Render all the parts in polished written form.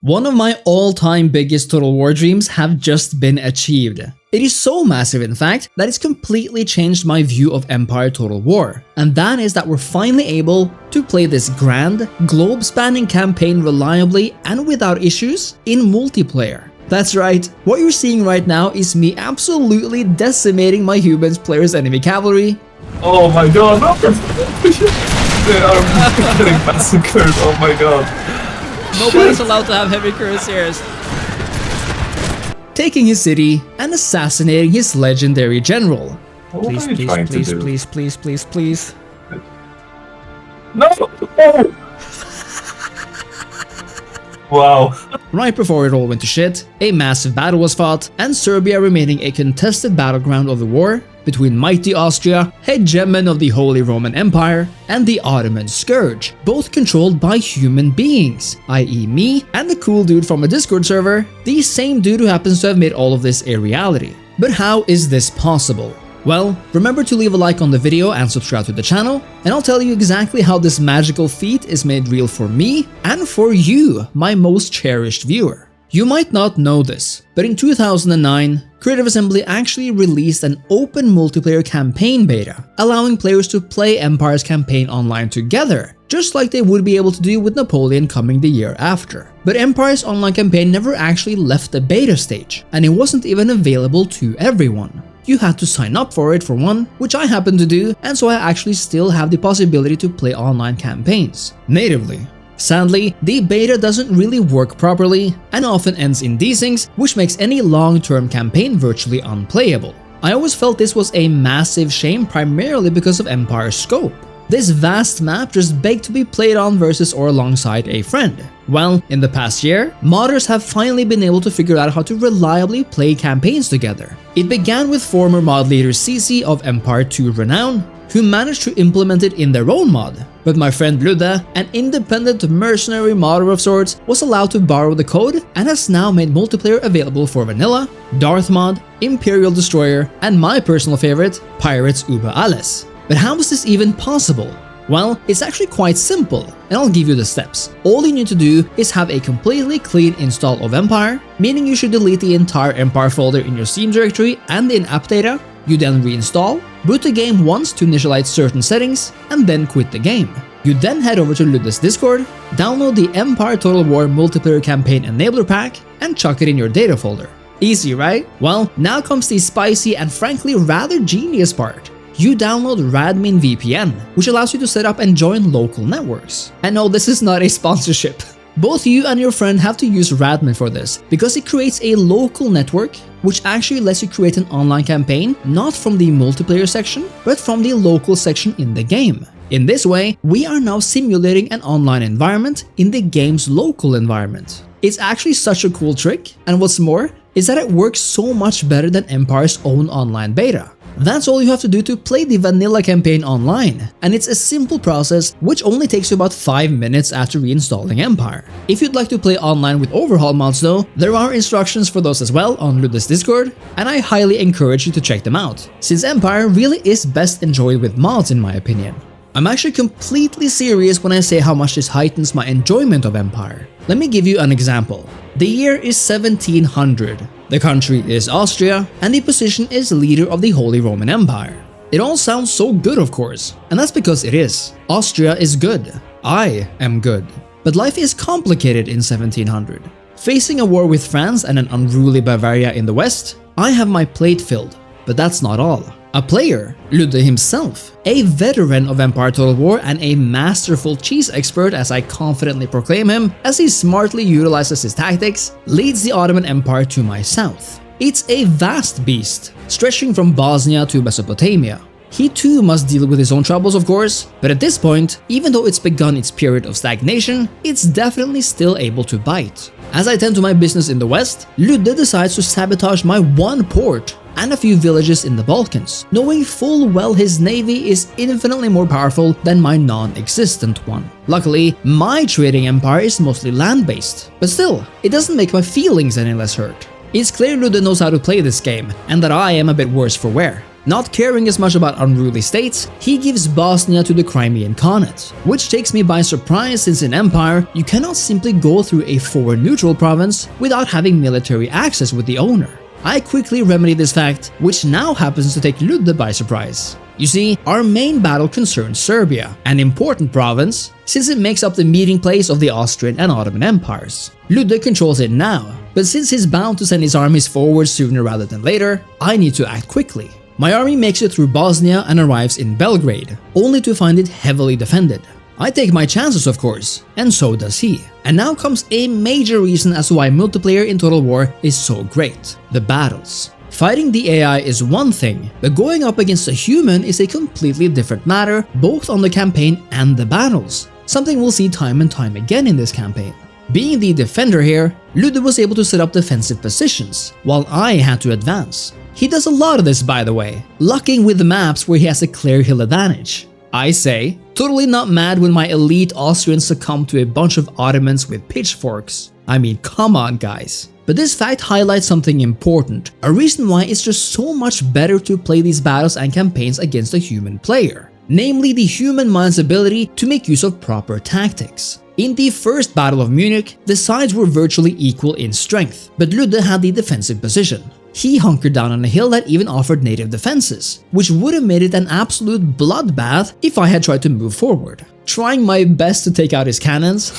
One of my all-time biggest Total War dreams have just been achieved. It is so massive, in fact, that it's completely changed my view of Empire Total War, and that is that we're finally able to play this grand, globe-spanning campaign reliably and without issues in multiplayer. That's right, what you're seeing right now is me absolutely decimating my humans players' enemy cavalry. Oh my god, no! They are getting massacred, oh my god. Nobody's allowed to have heavy cuirassiers. Taking his city and assassinating his legendary general. What are you trying to do? Please. No! Oh! Wow. Right before it all went to shit, a massive battle was fought, and Serbia remaining a contested battleground of the war between mighty Austria, hegemon of the Holy Roman Empire, and the Ottoman Scourge, both controlled by human beings, i.e. me and the cool dude from a Discord server, the same dude who happens to have made all of this a reality. But how is this possible? Well, remember to leave a like on the video and subscribe to the channel, and I'll tell you exactly how this magical feat is made real for me and for you, my most cherished viewer. You might not know this, but in 2009, Creative Assembly actually released an open multiplayer campaign beta, allowing players to play Empire's campaign online together, just like they would be able to do with Napoleon coming the year after. But Empire's online campaign never actually left the beta stage, and it wasn't even available to everyone. You had to sign up for it for one, which I happened to do, and so I actually still have the possibility to play online campaigns natively. Sadly, the beta doesn't really work properly and often ends in desyncs, which makes any long-term campaign virtually unplayable. I always felt this was a massive shame, primarily because of Empire's scope. This vast map just begged to be played on versus or alongside a friend. Well, in the past year, modders have finally been able to figure out how to reliably play campaigns together. It began with former mod leader Cece of Empire 2 renown, who managed to implement it in their own mod. But my friend Ludde, an independent mercenary modder of sorts, was allowed to borrow the code and has now made multiplayer available for Vanilla, Darthmod, Imperial Destroyer, and my personal favorite, Pirates über alles. But how was this even possible? Well, it's actually quite simple, and I'll give you the steps. All you need to do is have a completely clean install of Empire, meaning you should delete the entire Empire folder in your Steam directory and the in-app data. You then reinstall, boot the game once to initialize certain settings, and then quit the game. You then head over to Ludde's Discord, download the Empire Total War multiplayer campaign enabler pack, and chuck it in your data folder. Easy, right? Well, now comes the spicy and frankly rather genius part. You download Radmin VPN, which allows you to set up and join local networks. And no, this is not a sponsorship. Both you and your friend have to use Radmin for this, because it creates a local network which actually lets you create an online campaign not from the multiplayer section, but from the local section in the game. In this way, we are now simulating an online environment in the game's local environment. It's actually such a cool trick, and what's more is that it works so much better than Empire's own online beta. That's all you have to do to play the vanilla campaign online, and it's a simple process which only takes you about 5 minutes after reinstalling Empire. If you'd like to play online with overhaul mods though, there are instructions for those as well on Ludde's Discord, and I highly encourage you to check them out, since Empire really is best enjoyed with mods in my opinion. I'm actually completely serious when I say how much this heightens my enjoyment of Empire. Let me give you an example. The year is 1700. The country is Austria, and the position is leader of the Holy Roman Empire. It all sounds so good, of course, and that's because it is. Austria is good. I am good. But life is complicated in 1700. Facing a war with France and an unruly Bavaria in the west, I have my plate filled, but that's not all. A player, Ludde himself, a veteran of Empire Total War and a masterful cheese expert as I confidently proclaim him, as he smartly utilizes his tactics, leads the Ottoman Empire to my south. It's a vast beast, stretching from Bosnia to Mesopotamia. He too must deal with his own troubles, of course, but at this point, even though it's begun its period of stagnation, it's definitely still able to bite. As I tend to my business in the west, Ludde decides to sabotage my one port and a few villages in the Balkans, knowing full well his navy is infinitely more powerful than my non-existent one. Luckily, my trading empire is mostly land-based, but still, it doesn't make my feelings any less hurt. It's clear Ludde knows how to play this game, and that I am a bit worse for wear. Not caring as much about unruly states, he gives Bosnia to the Crimean Khanate, which takes me by surprise since in Empire you cannot simply go through a foreign neutral province without having military access with the owner. I quickly remedy this fact, which now happens to take Ludde by surprise. You see, our main battle concerns Serbia, an important province, since it makes up the meeting place of the Austrian and Ottoman empires. Ludde controls it now, but since he's bound to send his armies forward sooner rather than later, I need to act quickly. My army makes it through Bosnia and arrives in Belgrade, only to find it heavily defended. I take my chances, of course, and so does he. And now comes a major reason as to why multiplayer in Total War is so great: the battles. Fighting the AI is one thing, but going up against a human is a completely different matter, both on the campaign and the battles. Something we'll see time and time again in this campaign. Being the defender here, Ludde was able to set up defensive positions, while I had to advance. He does a lot of this, by the way, lucking with the maps where he has a clear hill advantage. I say, totally not mad when my elite Austrians succumb to a bunch of Ottomans with pitchforks. I mean, come on guys. But this fact highlights something important, a reason why it's just so much better to play these battles and campaigns against a human player. Namely, the human mind's ability to make use of proper tactics. In the first Battle of Munich, the sides were virtually equal in strength, but Ludde had the defensive position. He hunkered down on a hill that even offered native defenses, which would have made it an absolute bloodbath if I had tried to move forward. Trying my best to take out his cannons.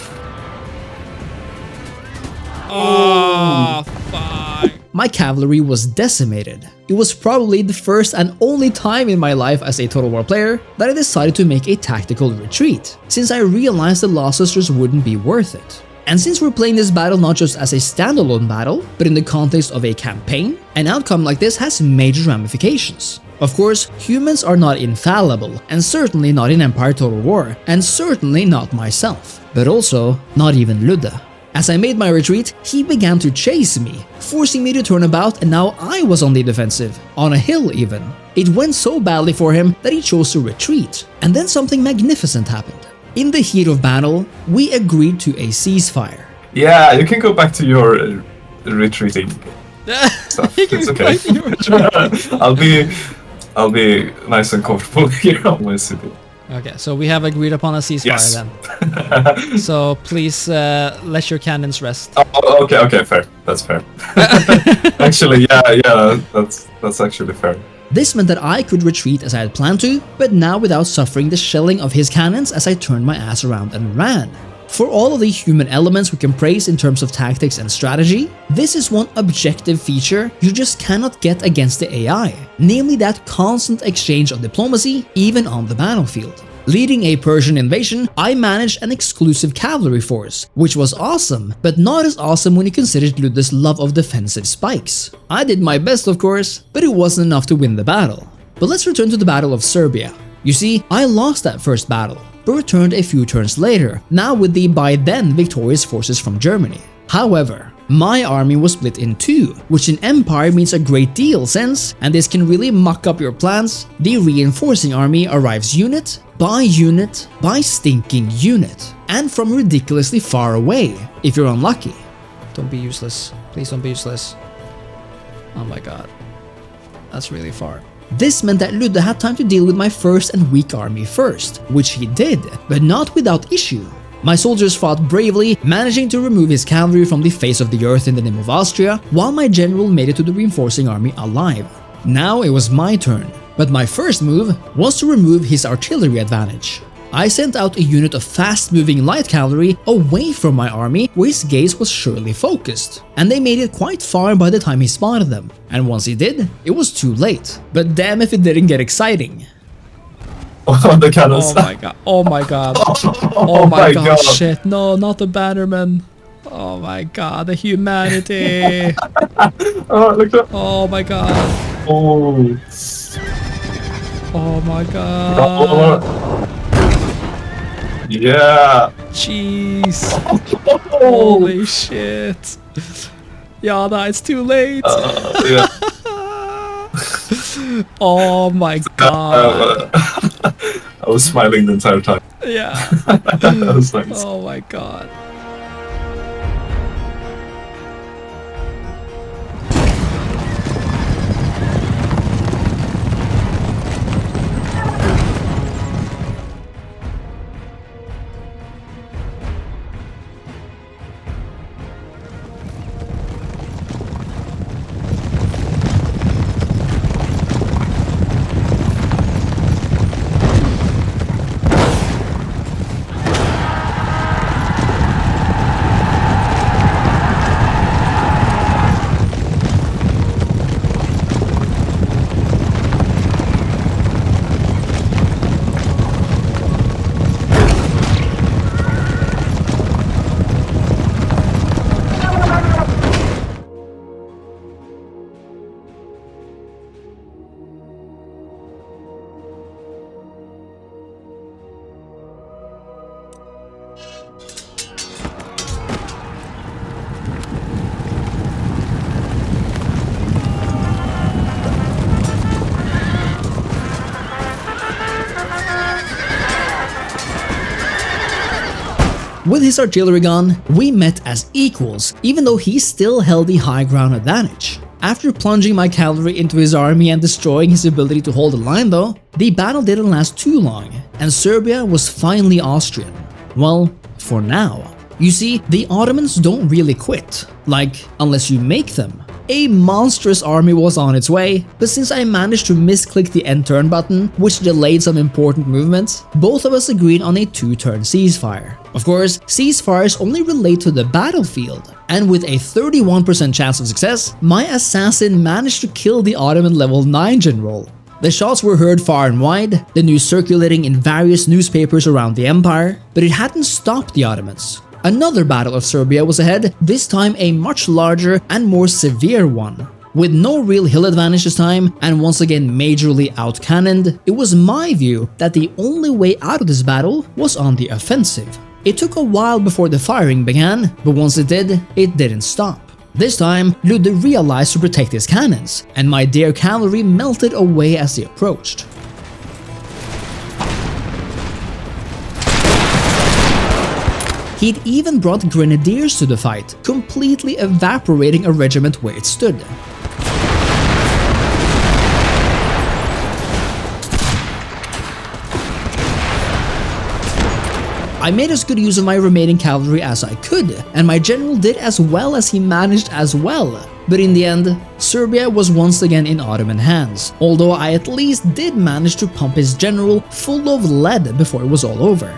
Oh, fuck. My cavalry was decimated. It was probably the first and only time in my life as a Total War player that I decided to make a tactical retreat, since I realized the losses just wouldn't be worth it. And since we're playing this battle not just as a standalone battle, but in the context of a campaign, an outcome like this has major ramifications. Of course, humans are not infallible, and certainly not in Empire Total War, and certainly not myself, but also not even Ludde. As I made my retreat, he began to chase me, forcing me to turn about, and now I was on the defensive, on a hill even. It went so badly for him that he chose to retreat, and then something magnificent happened. In the heat of battle, we agreed to a ceasefire. Yeah, you can go back to your retreating stuff. It's okay. I'll be nice and comfortable here on my city. Okay, so we have agreed upon a ceasefire then. So please let your cannons rest. Oh, okay, fair. That's fair. Actually, yeah, that's actually fair. This meant that I could retreat as I had planned to, but now without suffering the shelling of his cannons as I turned my ass around and ran. For all of the human elements we can praise in terms of tactics and strategy, this is one objective feature you just cannot get against the AI, namely that constant exchange of diplomacy even on the battlefield. Leading a Persian invasion, I managed an exclusive cavalry force, which was awesome, but not as awesome when you considered Ludde's love of defensive spikes. I did my best of course, but it wasn't enough to win the battle. But let's return to the Battle of Serbia. You see, I lost that first battle, but returned a few turns later, now with the by then victorious forces from Germany. However, my army was split in two, which in Empire means a great deal since, and this can really muck up your plans, the reinforcing army arrives unit by stinking unit, and from ridiculously far away, if you're unlucky. Don't be useless. Please don't be useless. Oh my god. That's really far. This meant that Ludde had time to deal with my first and weak army first, which he did, but not without issue. My soldiers fought bravely, managing to remove his cavalry from the face of the earth in the name of Austria, while my general made it to the reinforcing army alive. Now it was my turn, but my first move was to remove his artillery advantage. I sent out a unit of fast-moving light cavalry away from my army where his gaze was surely focused, and they made it quite far by the time he spotted them, and once he did, it was too late. But damn if it didn't get exciting. Oh, the cannons. Oh my god. Oh my god. Oh my god. Shit. No, not the bannerman. Oh my god, the humanity. Oh, look at that. Oh my god. Oh. Oh my god. Yeah. Jeez. Holy shit. Yeah, no, it's too late. Yeah. Oh my god. I was smiling the entire time. Yeah. That was nice. Oh my god. With his artillery gun, we met as equals, even though he still held the high ground advantage. After plunging my cavalry into his army and destroying his ability to hold the line though, the battle didn't last too long, and Serbia was finally Austrian. Well, for now. You see, the Ottomans don't really quit, like, unless you make them. A monstrous army was on its way, but since I managed to misclick the end turn button, which delayed some important movements, both of us agreed on a 2-turn ceasefire. Of course, ceasefires only relate to the battlefield, and with a 31% chance of success, my assassin managed to kill the Ottoman level 9 general. The shots were heard far and wide, the news circulating in various newspapers around the empire, but it hadn't stopped the Ottomans. Another battle of Serbia was ahead, this time a much larger and more severe one. With no real hill advantage this time, and once again majorly out-cannoned, it was my view that the only way out of this battle was on the offensive. It took a while before the firing began, but once it didn't stop. This time, Ludde realized to protect his cannons, and my dear cavalry melted away as they approached. He'd even brought grenadiers to the fight, completely evaporating a regiment where it stood. I made as good use of my remaining cavalry as I could, and my general did as well as he managed as well. But in the end, Serbia was once again in Ottoman hands, although I at least did manage to pump his general full of lead before it was all over.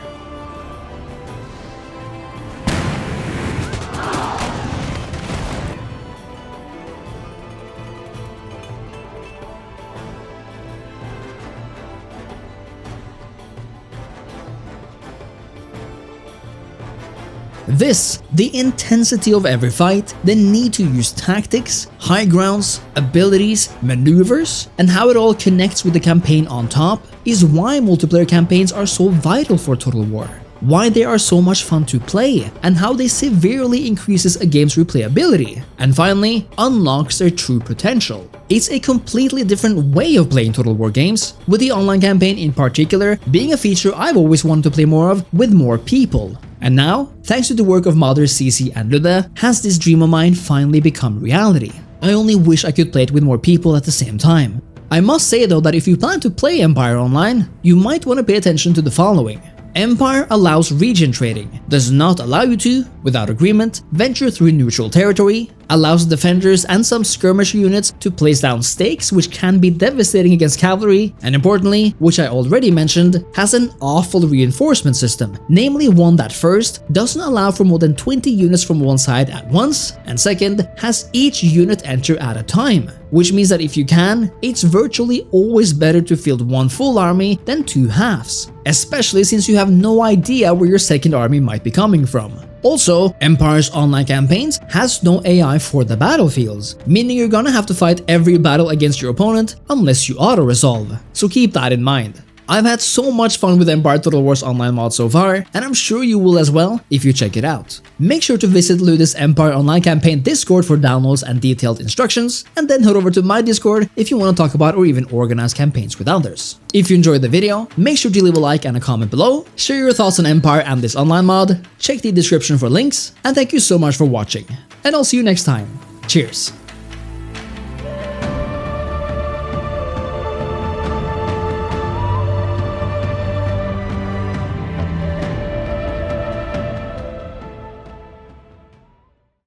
This, the intensity of every fight, the need to use tactics, high grounds, abilities, maneuvers, and how it all connects with the campaign on top, is why multiplayer campaigns are so vital for Total War. Why they are so much fun to play, and how they severely increases a game's replayability, and finally, unlocks their true potential. It's a completely different way of playing Total War games, with the online campaign in particular being a feature I've always wanted to play more of with more people. And now, thanks to the work of modders Cece and Ludde, has this dream of mine finally become reality. I only wish I could play it with more people at the same time. I must say though that if you plan to play Empire Online, you might want to pay attention to the following. Empire allows region trading, does not allow you to, without agreement, venture through neutral territory, allows defenders and some skirmisher units to place down stakes which can be devastating against cavalry, and importantly, which I already mentioned, has an awful reinforcement system, namely one that first, doesn't allow for more than 20 units from one side at once, and second, has each unit enter at a time. Which means that if you can, it's virtually always better to field one full army than 2 halves, especially since you have no idea where your second army might be coming from. Also, Empire's online campaigns has no AI for the battlefields, meaning you're gonna have to fight every battle against your opponent unless you auto-resolve, so keep that in mind. I've had so much fun with Empire Total War's online mod so far, and I'm sure you will as well if you check it out. Make sure to visit Ludde's Empire Online campaign Discord for downloads and detailed instructions, and then head over to my Discord if you want to talk about or even organize campaigns with others. If you enjoyed the video, make sure to leave a like and a comment below, share your thoughts on Empire and this online mod, check the description for links, and thank you so much for watching. And I'll see you next time. Cheers!